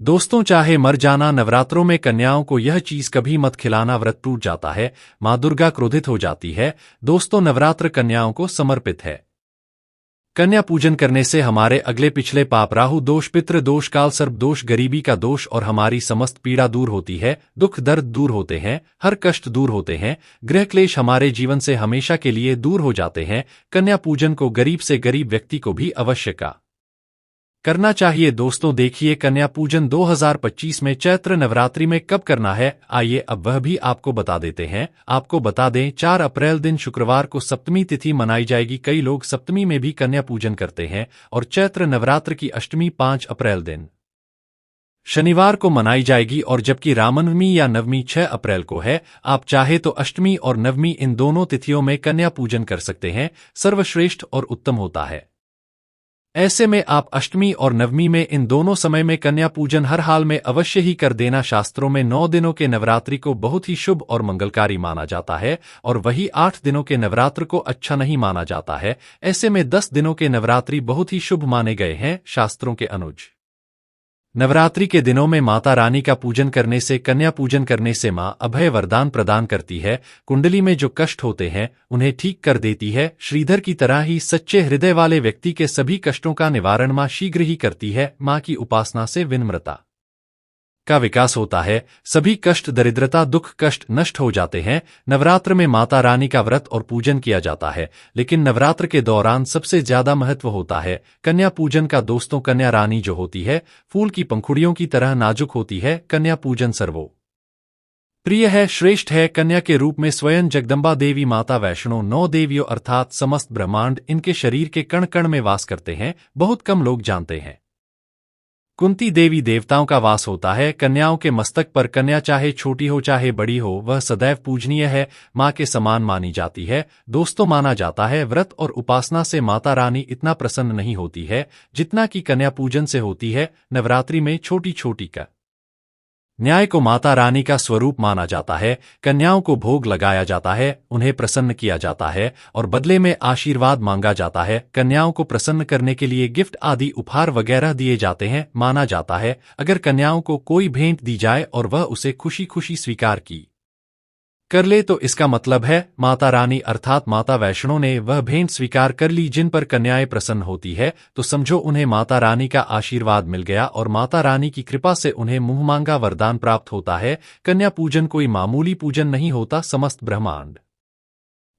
दोस्तों, चाहे मर जाना, नवरात्रों में कन्याओं को यह चीज कभी मत खिलाना, व्रत टूट जाता है, मां दुर्गा क्रोधित हो जाती है। दोस्तों, नवरात्र कन्याओं को समर्पित है। कन्या पूजन करने से हमारे अगले पिछले पाप, राहु दोष, पितृ दोष, काल सर्प दोष, गरीबी का दोष और हमारी समस्त पीड़ा दूर होती है। दुख दर्द दूर होते हैं, हर कष्ट दूर होते हैं, गृह क्लेश हमारे जीवन से हमेशा के लिए दूर हो जाते हैं। कन्या पूजन को गरीब से गरीब व्यक्ति को भी अवश्य करना चाहिए। दोस्तों, देखिए कन्या पूजन 2025 में चैत्र नवरात्रि में कब करना है। आइए अब वह भी आपको बता देते हैं। आपको बता दें, 4 अप्रैल दिन शुक्रवार को सप्तमी तिथि मनाई जाएगी। कई लोग सप्तमी में भी कन्या पूजन करते हैं और चैत्र नवरात्र की अष्टमी 5 अप्रैल दिन शनिवार को मनाई जाएगी, और जबकि रामनवमी या नवमी 6 अप्रैल को है। आप चाहे तो अष्टमी और नवमी इन दोनों तिथियों में कन्या पूजन कर सकते हैं, सर्वश्रेष्ठ और उत्तम होता है। ऐसे में आप अष्टमी और नवमी में इन दोनों समय में कन्या पूजन हर हाल में अवश्य ही कर देना। शास्त्रों में 9 दिनों के नवरात्रि को बहुत ही शुभ और मंगलकारी माना जाता है, और वही 8 दिनों के नवरात्र को अच्छा नहीं माना जाता है। ऐसे में 10 दिनों के नवरात्रि बहुत ही शुभ माने गए हैं शास्त्रों के अनुज। नवरात्रि के दिनों में माता रानी का पूजन करने से, कन्या पूजन करने से मां अभय वरदान प्रदान करती है। कुंडली में जो कष्ट होते हैं उन्हें ठीक कर देती है। श्रीधर की तरह ही सच्चे हृदय वाले व्यक्ति के सभी कष्टों का निवारण मां शीघ्र ही करती है। मां की उपासना से विनम्रता का विकास होता है, सभी कष्ट, दरिद्रता, दुख, कष्ट नष्ट हो जाते हैं। नवरात्र में माता रानी का व्रत और पूजन किया जाता है, लेकिन नवरात्र के दौरान सबसे ज्यादा महत्व होता है कन्या पूजन का। दोस्तों, कन्या रानी जो होती है फूल की पंखुड़ियों की तरह नाजुक होती है। कन्या पूजन सर्वो प्रिय है, श्रेष्ठ है। कन्या के रूप में स्वयं जगदम्बा देवी, माता वैष्णो, 9 देवियों अर्थात समस्त ब्रह्मांड इनके शरीर के कण कण में वास करते हैं। बहुत कम लोग जानते हैं कुंती देवी देवताओं का वास होता है कन्याओं के मस्तक पर। कन्या चाहे छोटी हो चाहे बड़ी हो, वह सदैव पूजनीय है, मां के समान मानी जाती है। दोस्तों, माना जाता है व्रत और उपासना से माता रानी इतना प्रसन्न नहीं होती है जितना कि कन्या पूजन से होती है। नवरात्रि में छोटी छोटी का न्याय को माता रानी का स्वरूप माना जाता है। कन्याओं को भोग लगाया जाता है, उन्हें प्रसन्न किया जाता है और बदले में आशीर्वाद मांगा जाता है। कन्याओं को प्रसन्न करने के लिए गिफ्ट आदि उपहार वगैरह दिए जाते हैं। माना जाता है अगर कन्याओं को कोई भेंट दी जाए और वह उसे खुशी खुशी स्वीकार कर ले तो इसका मतलब है माता रानी अर्थात माता वैष्णो ने वह भेंट स्वीकार कर ली। जिन पर कन्याएं प्रसन्न होती है तो समझो उन्हें माता रानी का आशीर्वाद मिल गया और माता रानी की कृपा से उन्हें मुंह मांगा वरदान प्राप्त होता है। कन्या पूजन कोई मामूली पूजन नहीं होता। समस्त ब्रह्मांड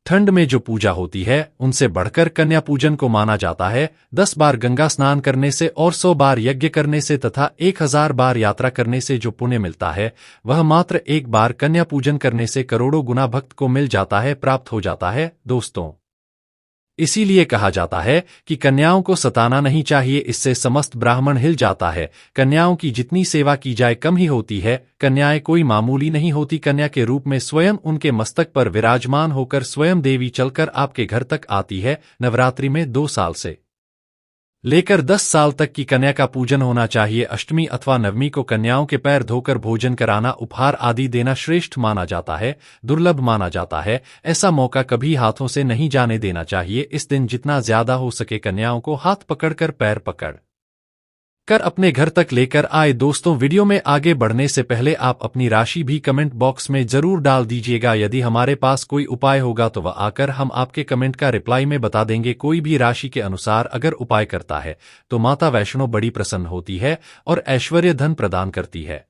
ठंड में जो पूजा होती है उनसे बढ़कर कन्या पूजन को माना जाता है। 10 बार गंगा स्नान करने से और 100 बार यज्ञ करने से तथा 1000 बार यात्रा करने से जो पुण्य मिलता है, वह मात्र एक बार कन्या पूजन करने से करोड़ों गुना भक्त को मिल जाता है, प्राप्त हो जाता है। दोस्तों, इसीलिए कहा जाता है कि कन्याओं को सताना नहीं चाहिए, इससे समस्त ब्राह्मण हिल जाता है। कन्याओं की जितनी सेवा की जाए कम ही होती है। कन्याएं कोई मामूली नहीं होती। कन्या के रूप में स्वयं उनके मस्तक पर विराजमान होकर स्वयं देवी चलकर आपके घर तक आती है। नवरात्रि में 2 साल से लेकर 10 साल तक की कन्या का पूजन होना चाहिए। अष्टमी अथवा नवमी को कन्याओं के पैर धोकर भोजन कराना, उपहार आदि देना श्रेष्ठ माना जाता है, दुर्लभ माना जाता है। ऐसा मौका कभी हाथों से नहीं जाने देना चाहिए। इस दिन जितना ज्यादा हो सके कन्याओं को हाथ पकड़कर, पैर पकड़ कर अपने घर तक लेकर आए। दोस्तों, वीडियो में आगे बढ़ने से पहले आप अपनी राशि भी कमेंट बॉक्स में जरूर डाल दीजिएगा। यदि हमारे पास कोई उपाय होगा तो वह आकर हम आपके कमेंट का रिप्लाई में बता देंगे। कोई भी राशि के अनुसार अगर उपाय करता है तो माता वैष्णो बड़ी प्रसन्न होती है और ऐश्वर्य धन प्रदान करती है,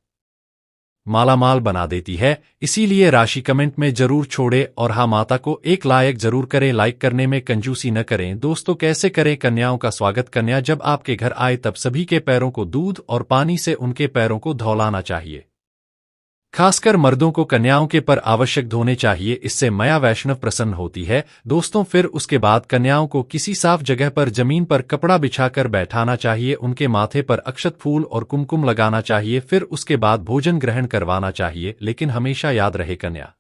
मालामाल बना देती है। इसीलिए राशि कमेंट में जरूर छोड़े और हाँ, माता को एक लायक जरूर करें, लाइक करने में कंजूसी न करें। दोस्तों, कैसे करें कन्याओं का स्वागत। कन्या जब आपके घर आए तब सभी के पैरों को दूध और पानी से उनके पैरों को धौलाना चाहिए। खासकर मर्दों को कन्याओं के पर आवश्यक धोने चाहिए, इससे माया वैष्णव प्रसन्न होती है। दोस्तों, फिर उसके बाद कन्याओं को किसी साफ जगह पर जमीन पर कपड़ा बिछाकर बैठाना चाहिए, उनके माथे पर अक्षत, फूल और कुमकुम लगाना चाहिए। फिर उसके बाद भोजन ग्रहण करवाना चाहिए, लेकिन हमेशा याद रहे कन्या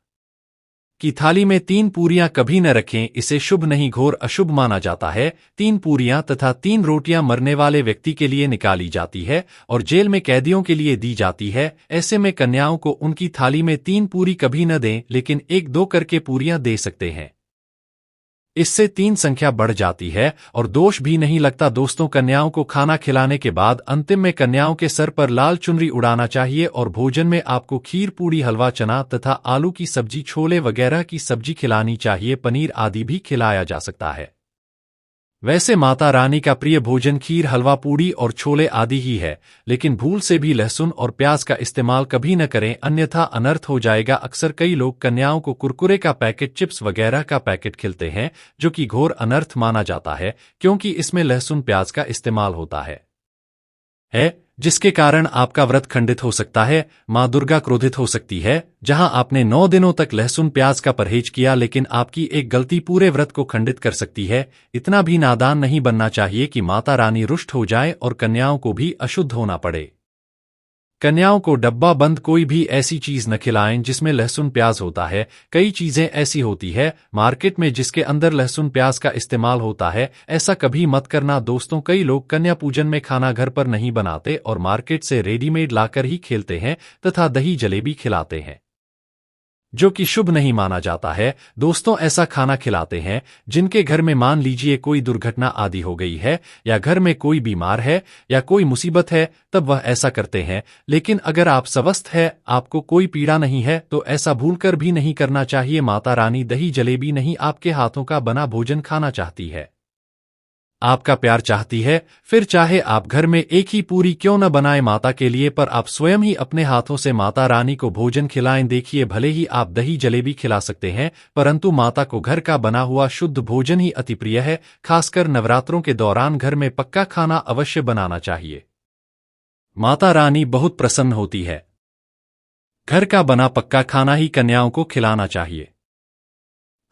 की थाली में 3 पूरियां कभी न रखें, इसे शुभ नहीं घोर अशुभ माना जाता है। 3 पूरियां तथा 3 रोटियां मरने वाले व्यक्ति के लिए निकाली जाती है और जेल में कैदियों के लिए दी जाती है। ऐसे में कन्याओं को उनकी थाली में 3 पूरी कभी न दें, लेकिन 1-2 करके पूरियां दे सकते हैं। इससे 3 संख्या बढ़ जाती है और दोष भी नहीं लगता। दोस्तों, कन्याओं को खाना खिलाने के बाद अंतिम में कन्याओं के सर पर लाल चुनरी उड़ाना चाहिए और भोजन में आपको खीर, पूड़ी, हलवा, चना तथा आलू की सब्जी, छोले वगैरह की सब्जी खिलानी चाहिए। पनीर आदि भी खिलाया जा सकता है। वैसे माता रानी का प्रिय भोजन खीर, हलवा, पूड़ी और छोले आदि ही है, लेकिन भूल से भी लहसुन और प्याज का इस्तेमाल कभी न करें, अन्यथा अनर्थ हो जाएगा। अक्सर कई लोग कन्याओं को कुरकुरे का पैकेट, चिप्स वगैरह का पैकेट खिलाते हैं, जो कि घोर अनर्थ माना जाता है, क्योंकि इसमें लहसुन प्याज का इस्तेमाल होता है, जिसके कारण आपका व्रत खंडित हो सकता है। मां दुर्गा क्रोधित हो सकती है। जहां आपने 9 दिनों तक लहसुन प्याज का परहेज किया, लेकिन आपकी एक गलती पूरे व्रत को खंडित कर सकती है। इतना भी नादान नहीं बनना चाहिए कि माता रानी रुष्ट हो जाए और कन्याओं को भी अशुद्ध होना पड़े। कन्याओं को डब्बा बंद कोई भी ऐसी चीज न खिलाएं जिसमें लहसुन प्याज होता है। कई चीजें ऐसी होती है मार्केट में जिसके अंदर लहसुन प्याज का इस्तेमाल होता है, ऐसा कभी मत करना। दोस्तों, कई लोग कन्या पूजन में खाना घर पर नहीं बनाते और मार्केट से रेडीमेड लाकर ही खेलते हैं तथा दही जलेबी खिलाते हैं, जो कि शुभ नहीं माना जाता है। दोस्तों, ऐसा खाना खिलाते हैं जिनके घर में मान लीजिए कोई दुर्घटना आदि हो गई है, या घर में कोई बीमार है, या कोई मुसीबत है, तब वह ऐसा करते हैं। लेकिन अगर आप स्वस्थ है, आपको कोई पीड़ा नहीं है, तो ऐसा भूलकर भी नहीं करना चाहिए। माता रानी दही जलेबी नहीं, आपके हाथों का बना भोजन खाना चाहती है, आपका प्यार चाहती है। फिर चाहे आप घर में एक ही पूरी क्यों न बनाएं माता के लिए, पर आप स्वयं ही अपने हाथों से माता रानी को भोजन खिलाएं। देखिए, भले ही आप दही जलेबी खिला सकते हैं, परंतु माता को घर का बना हुआ शुद्ध भोजन ही अति प्रिय है। खासकर नवरात्रों के दौरान घर में पक्का खाना अवश्य बनाना चाहिए। माता रानी बहुत प्रसन्न होती है। घर का बना पक्का खाना ही कन्याओं को खिलाना चाहिए।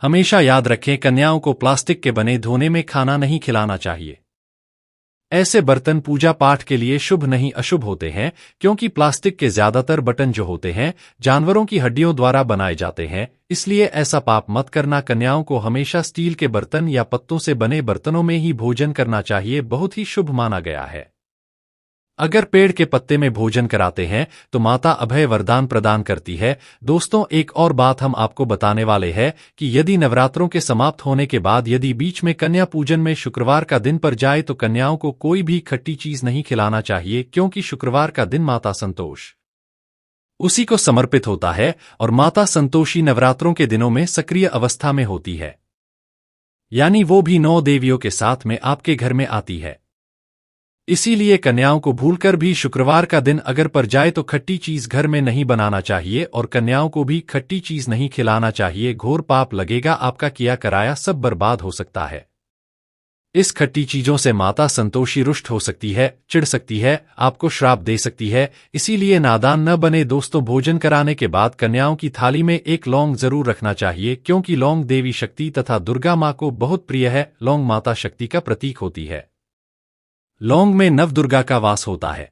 हमेशा याद रखें, कन्याओं को प्लास्टिक के बने धोने में खाना नहीं खिलाना चाहिए। ऐसे बर्तन पूजा पाठ के लिए शुभ नहीं अशुभ होते हैं, क्योंकि प्लास्टिक के ज्यादातर बटन जो होते हैं जानवरों की हड्डियों द्वारा बनाए जाते हैं, इसलिए ऐसा पाप मत करना। कन्याओं को हमेशा स्टील के बर्तन या पत्तों से बने बर्तनों में ही भोजन करना चाहिए, बहुत ही शुभ माना गया है। अगर पेड़ के पत्ते में भोजन कराते हैं तो माता अभय वरदान प्रदान करती है। दोस्तों, एक और बात हम आपको बताने वाले हैं कि यदि नवरात्रों के समाप्त होने के बाद यदि बीच में कन्या पूजन में शुक्रवार का दिन पड़ जाए तो कन्याओं को कोई भी खट्टी चीज नहीं खिलाना चाहिए, क्योंकि शुक्रवार का दिन माता संतोष उसी को समर्पित होता है और माता संतोषी नवरात्रों के दिनों में सक्रिय अवस्था में होती है, यानी वो भी 9 देवियों के साथ में आपके घर में आती है। इसीलिए कन्याओं को भूलकर भी शुक्रवार का दिन अगर पड़ जाए तो खट्टी चीज घर में नहीं बनाना चाहिए और कन्याओं को भी खट्टी चीज नहीं खिलाना चाहिए। घोर पाप लगेगा, आपका किया कराया सब बर्बाद हो सकता है। इस खट्टी चीजों से माता संतोषी रुष्ट हो सकती है, चिढ़ सकती है, आपको श्राप दे सकती है, इसीलिए नादान न बने। दोस्तों, भोजन कराने के बाद कन्याओं की थाली में एक लौंग जरूर रखना चाहिए, क्योंकि लौंग देवी शक्ति तथा दुर्गा मां को बहुत प्रिय है। लौंग माता शक्ति का प्रतीक होती है। लौंग में नवदुर्गा का वास होता है।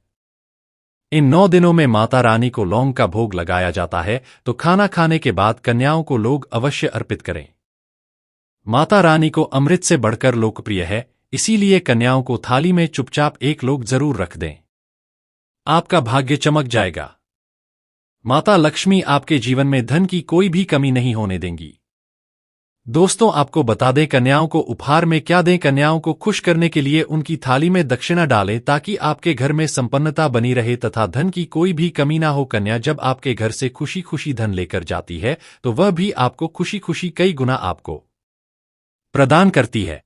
इन 9 दिनों में माता रानी को लौंग का भोग लगाया जाता है, तो खाना खाने के बाद कन्याओं को लोग अवश्य अर्पित करें। माता रानी को अमृत से बढ़कर लोकप्रिय है, इसीलिए कन्याओं को थाली में चुपचाप एक लोग जरूर रख दें, आपका भाग्य चमक जाएगा। माता लक्ष्मी आपके जीवन में धन की कोई भी कमी नहीं होने देंगी। दोस्तों, आपको बता दें कन्याओं को उपहार में क्या दें। कन्याओं को खुश करने के लिए उनकी थाली में दक्षिणा डालें, ताकि आपके घर में संपन्नता बनी रहे तथा धन की कोई भी कमी ना हो। कन्या जब आपके घर से खुशी खुशी धन लेकर जाती है तो वह भी आपको खुशी खुशी कई गुना आपको प्रदान करती है।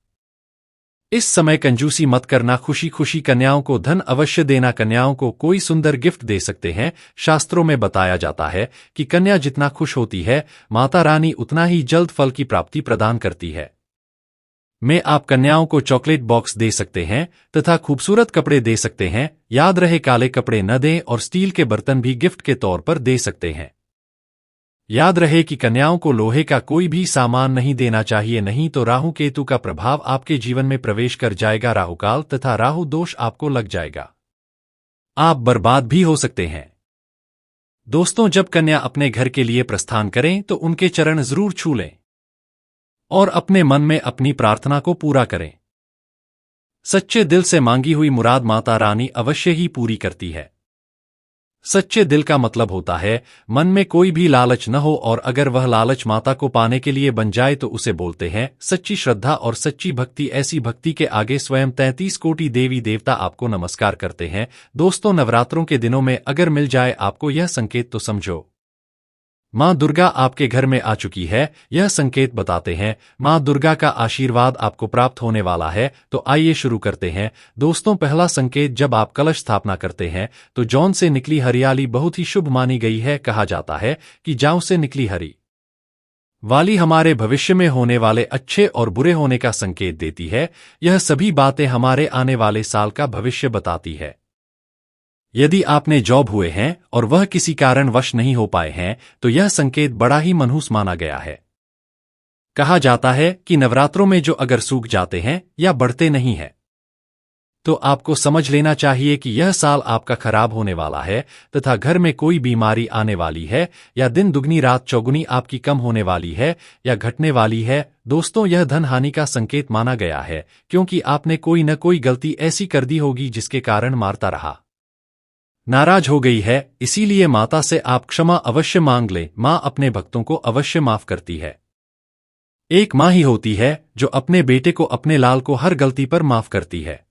इस समय कंजूसी मत करना, खुशी खुशी कन्याओं को धन अवश्य देना। कन्याओं को कोई सुंदर गिफ्ट दे सकते हैं। शास्त्रों में बताया जाता है कि कन्या जितना खुश होती है, माता रानी उतना ही जल्द फल की प्राप्ति प्रदान करती है। में आप कन्याओं को चॉकलेट बॉक्स दे सकते हैं तथा खूबसूरत कपड़े दे सकते हैं। याद रहे, काले कपड़े न दें और स्टील के बर्तन भी गिफ्ट के तौर पर दे सकते हैं। याद रहे कि कन्याओं को लोहे का कोई भी सामान नहीं देना चाहिए, नहीं तो राहु केतु का प्रभाव आपके जीवन में प्रवेश कर जाएगा। राहुकाल तथा राहु दोष आपको लग जाएगा, आप बर्बाद भी हो सकते हैं। दोस्तों, जब कन्या अपने घर के लिए प्रस्थान करें तो उनके चरण जरूर छू लें और अपने मन में अपनी प्रार्थना को पूरा करें। सच्चे दिल से मांगी हुई मुराद माता रानी अवश्य ही पूरी करती है। सच्चे दिल का मतलब होता है मन में कोई भी लालच न हो, और अगर वह लालच माता को पाने के लिए बन जाए तो उसे बोलते हैं सच्ची श्रद्धा और सच्ची भक्ति। ऐसी भक्ति के आगे स्वयं 33 कोटि देवी देवता आपको नमस्कार करते हैं। दोस्तों, नवरात्रों के दिनों में अगर मिल जाए आपको यह संकेत तो समझो माँ दुर्गा आपके घर में आ चुकी है। यह संकेत बताते हैं माँ दुर्गा का आशीर्वाद आपको प्राप्त होने वाला है। तो आइए शुरू करते हैं। दोस्तों, पहला संकेत, जब आप कलश स्थापना करते हैं तो जौन से निकली हरियाली बहुत ही शुभ मानी गई है। कहा जाता है कि जौ से निकली हरी वाली हमारे भविष्य में होने वाले अच्छे और बुरे होने का संकेत देती है। यह सभी बातें हमारे आने वाले साल का भविष्य बताती है। यदि आपने जॉब हुए हैं और वह किसी कारणवश नहीं हो पाए हैं तो यह संकेत बड़ा ही मनहूस माना गया है। कहा जाता है कि नवरात्रों में जो अगर सूख जाते हैं या बढ़ते नहीं हैं तो आपको समझ लेना चाहिए कि यह साल आपका खराब होने वाला है तथा घर में कोई बीमारी आने वाली है या दिन दुगनी रात चौगुनी आपकी कम होने वाली है या घटने वाली है। दोस्तों, यह धन हानि का संकेत माना गया है क्योंकि आपने कोई न कोई गलती ऐसी कर दी होगी जिसके कारण मारता रहा, नाराज हो गई है। इसीलिए माता से आप क्षमा अवश्य मांग लें। माँ अपने भक्तों को अवश्य माफ करती है। एक माँ ही होती है जो अपने बेटे को, अपने लाल को हर गलती पर माफ करती है।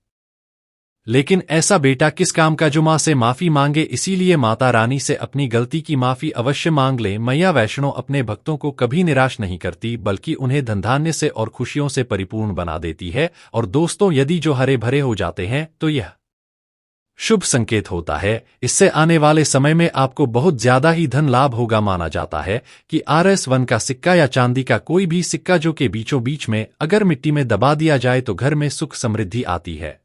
लेकिन ऐसा बेटा किस काम का जो माँ से माफी मांगे। इसीलिए माता रानी से अपनी गलती की माफी अवश्य मांग लें। मैया वैष्णो अपने भक्तों को कभी निराश नहीं करती बल्कि उन्हें धनधान्य से और खुशियों से परिपूर्ण बना देती है। और दोस्तों, यदि जो हरे भरे हो जाते हैं तो यह शुभ संकेत होता है। इससे आने वाले समय में आपको बहुत ज्यादा ही धन लाभ होगा। माना जाता है कि RS1 का सिक्का या चांदी का कोई भी सिक्का जो के बीचों बीच में अगर मिट्टी में दबा दिया जाए तो घर में सुख समृद्धि आती है।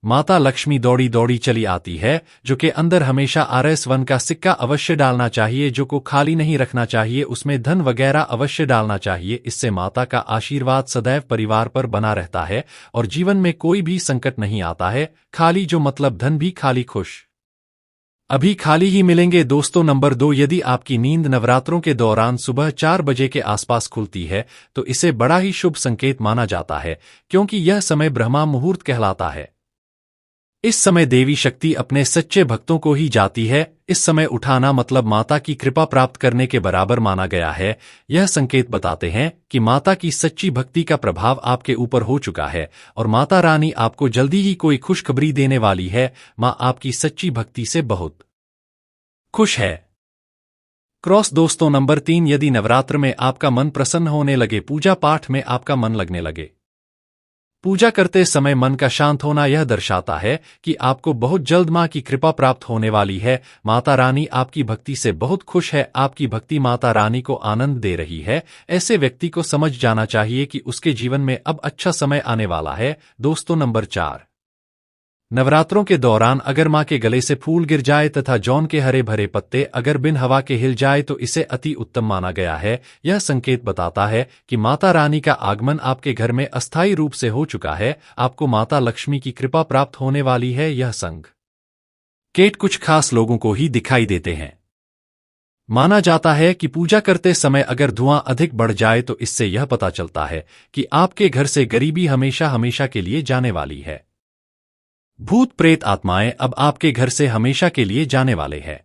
माता लक्ष्मी दौड़ी दौड़ी चली आती है। जो के अंदर हमेशा RS1 का सिक्का अवश्य डालना चाहिए, जो को खाली नहीं रखना चाहिए, उसमें धन वगैरह अवश्य डालना चाहिए। इससे माता का आशीर्वाद सदैव परिवार पर बना रहता है और जीवन में कोई भी संकट नहीं आता है। खाली जो मतलब धन भी खाली, खुश अभी खाली ही मिलेंगे। दोस्तों, नंबर 2, यदि आपकी नींद नवरात्रों के दौरान सुबह 4 बजे के आसपास खुलती है तो इसे बड़ा ही शुभ संकेत माना जाता है क्योंकि यह समय ब्रह्मा मुहूर्त कहलाता है। इस समय देवी शक्ति अपने सच्चे भक्तों को ही जाती है। इस समय उठाना मतलब माता की कृपा प्राप्त करने के बराबर माना गया है। यह संकेत बताते हैं कि माता की सच्ची भक्ति का प्रभाव आपके ऊपर हो चुका है और माता रानी आपको जल्दी ही कोई खुशखबरी देने वाली है। माँ आपकी सच्ची भक्ति से बहुत खुश है। क्रॉस। दोस्तों, नंबर 3, यदि नवरात्र में आपका मन प्रसन्न होने लगे, पूजा पाठ में आपका मन लगने लगे, पूजा करते समय मन का शांत होना, यह दर्शाता है कि आपको बहुत जल्द माँ की कृपा प्राप्त होने वाली है। माता रानी आपकी भक्ति से बहुत खुश है। आपकी भक्ति माता रानी को आनंद दे रही है। ऐसे व्यक्ति को समझ जाना चाहिए कि उसके जीवन में अब अच्छा समय आने वाला है। दोस्तों, नंबर 4, नवरात्रों के दौरान अगर माँ के गले से फूल गिर जाए तथा जौन के हरे भरे पत्ते अगर बिन हवा के हिल जाए तो इसे अति उत्तम माना गया है। यह संकेत बताता है कि माता रानी का आगमन आपके घर में अस्थायी रूप से हो चुका है। आपको माता लक्ष्मी की कृपा प्राप्त होने वाली है। यह संकेत कुछ खास लोगों को ही दिखाई देते हैं। माना जाता है कि पूजा करते समय अगर धुआं अधिक बढ़ जाए तो इससे यह पता चलता है कि आपके घर से गरीबी हमेशा हमेशा के लिए जाने वाली है। भूत प्रेत आत्माएं अब आपके घर से हमेशा के लिए जाने वाले हैं।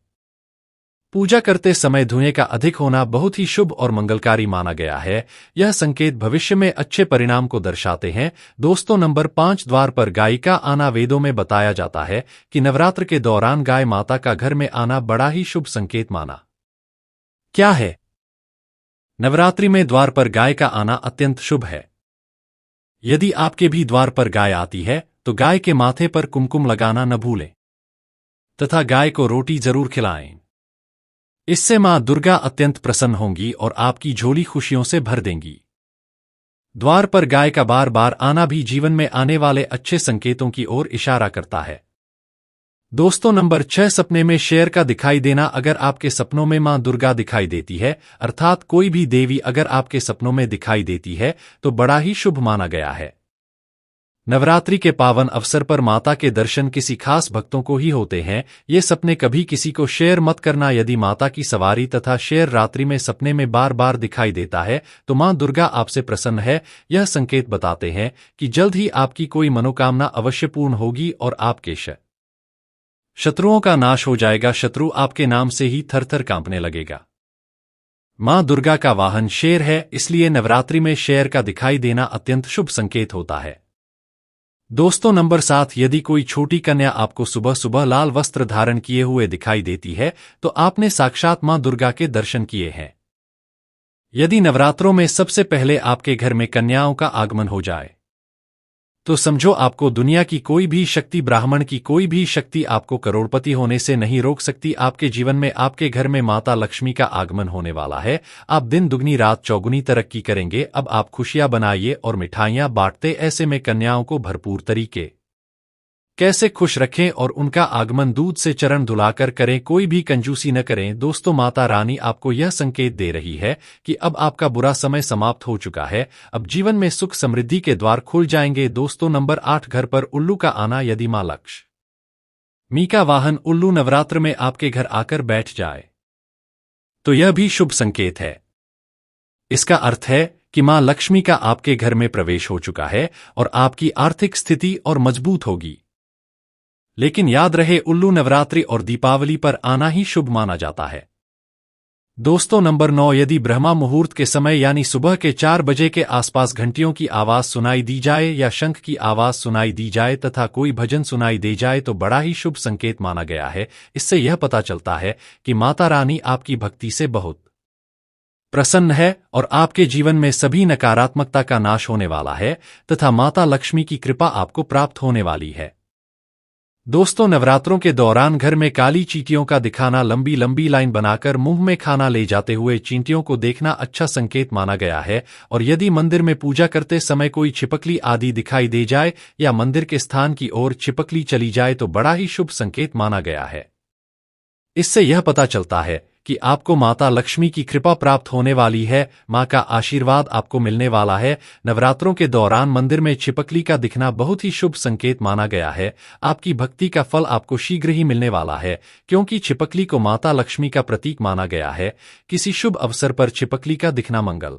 पूजा करते समय धुएं का अधिक होना बहुत ही शुभ और मंगलकारी माना गया है। यह संकेत भविष्य में अच्छे परिणाम को दर्शाते हैं। दोस्तों, नंबर 5, द्वार पर गाय का आना। वेदों में बताया जाता है कि नवरात्र के दौरान गाय माता का घर में आना बड़ा ही शुभ संकेत माना क्या है। नवरात्रि में द्वार पर गाय का आना अत्यंत शुभ है। यदि आपके भी द्वार पर गाय आती है तो गाय के माथे पर कुमकुम लगाना न भूलें तथा गाय को रोटी जरूर खिलाएं। इससे मां दुर्गा अत्यंत प्रसन्न होंगी और आपकी झोली खुशियों से भर देंगी। द्वार पर गाय का बार बार आना भी जीवन में आने वाले अच्छे संकेतों की ओर इशारा करता है। दोस्तों, नंबर 6, सपने में शेर का दिखाई देना। अगर आपके सपनों में मां दुर्गा दिखाई देती है अर्थात कोई भी देवी अगर आपके सपनों में दिखाई देती है तो बड़ा ही शुभ माना गया है। नवरात्रि के पावन अवसर पर माता के दर्शन किसी खास भक्तों को ही होते हैं। ये सपने कभी किसी को शेयर मत करना। यदि माता की सवारी तथा शेर रात्रि में सपने में बार बार दिखाई देता है तो मां दुर्गा आपसे प्रसन्न है। यह संकेत बताते हैं कि जल्द ही आपकी कोई मनोकामना अवश्य पूर्ण होगी और आपके शत्रुओं का नाश हो जाएगा, शत्रु आपके नाम से ही थर-थर कांपने लगेगा। मां दुर्गा का वाहन शेर है, इसलिए नवरात्रि में शेर का दिखाई देना अत्यंत शुभ संकेत होता है। दोस्तों नंबर 7, यदि कोई छोटी कन्या आपको सुबह सुबह लाल वस्त्र धारण किए हुए दिखाई देती है तो आपने साक्षात मां दुर्गा के दर्शन किए हैं। यदि नवरात्रों में सबसे पहले आपके घर में कन्याओं का आगमन हो जाए तो समझो आपको दुनिया की कोई भी शक्ति, ब्राह्मण की कोई भी शक्ति आपको करोड़पति होने से नहीं रोक सकती। आपके जीवन में, आपके घर में माता लक्ष्मी का आगमन होने वाला है। आप दिन दुगनी रात चौगुनी तरक्की करेंगे। अब आप खुशियां बनाइए और मिठाइयां बांटते। ऐसे में कन्याओं को भरपूर तरीके कैसे खुश रखें और उनका आगमन दूध से चरण धुलाकर करें, कोई भी कंजूसी न करें। दोस्तों माता रानी आपको यह संकेत दे रही है कि अब आपका बुरा समय समाप्त हो चुका है। अब जीवन में सुख समृद्धि के द्वार खुल जाएंगे। दोस्तों नंबर 8, घर पर उल्लू का आना। यदि मां लक्ष्मी का वाहन उल्लू नवरात्र में आपके घर आकर बैठ जाए तो यह भी शुभ संकेत है। इसका अर्थ है कि मां लक्ष्मी का आपके घर में प्रवेश हो चुका है और आपकी आर्थिक स्थिति और मजबूत होगी। लेकिन याद रहे, उल्लू नवरात्रि और दीपावली पर आना ही शुभ माना जाता है। दोस्तों नंबर 9, यदि ब्रह्मा मुहूर्त के समय यानी सुबह के 4 बजे के आसपास घंटियों की आवाज सुनाई दी जाए या शंख की आवाज सुनाई दी जाए तथा कोई भजन सुनाई दे जाए तो बड़ा ही शुभ संकेत माना गया है। इससे यह पता चलता है कि माता रानी आपकी भक्ति से बहुत प्रसन्न है और आपके जीवन में सभी नकारात्मकता का नाश होने वाला है तथा माता लक्ष्मी की कृपा आपको प्राप्त होने वाली है। दोस्तों नवरात्रों के दौरान घर में काली चींटियों का दिखाना, लंबी लंबी लाइन बनाकर मुंह में खाना ले जाते हुए चींटियों को देखना अच्छा संकेत माना गया है। और यदि मंदिर में पूजा करते समय कोई छिपकली आदि दिखाई दे जाए या मंदिर के स्थान की ओर छिपकली चली जाए तो बड़ा ही शुभ संकेत माना गया है। इससे यह पता चलता है कि आपको माता लक्ष्मी की कृपा प्राप्त होने वाली है, मां का आशीर्वाद आपको मिलने वाला है। नवरात्रों के दौरान मंदिर में छिपकली का दिखना बहुत ही शुभ संकेत माना गया है। आपकी भक्ति का फल आपको शीघ्र ही मिलने वाला है, क्योंकि छिपकली को माता लक्ष्मी का प्रतीक माना गया है। किसी शुभ अवसर पर छिपकली का दिखना मंगल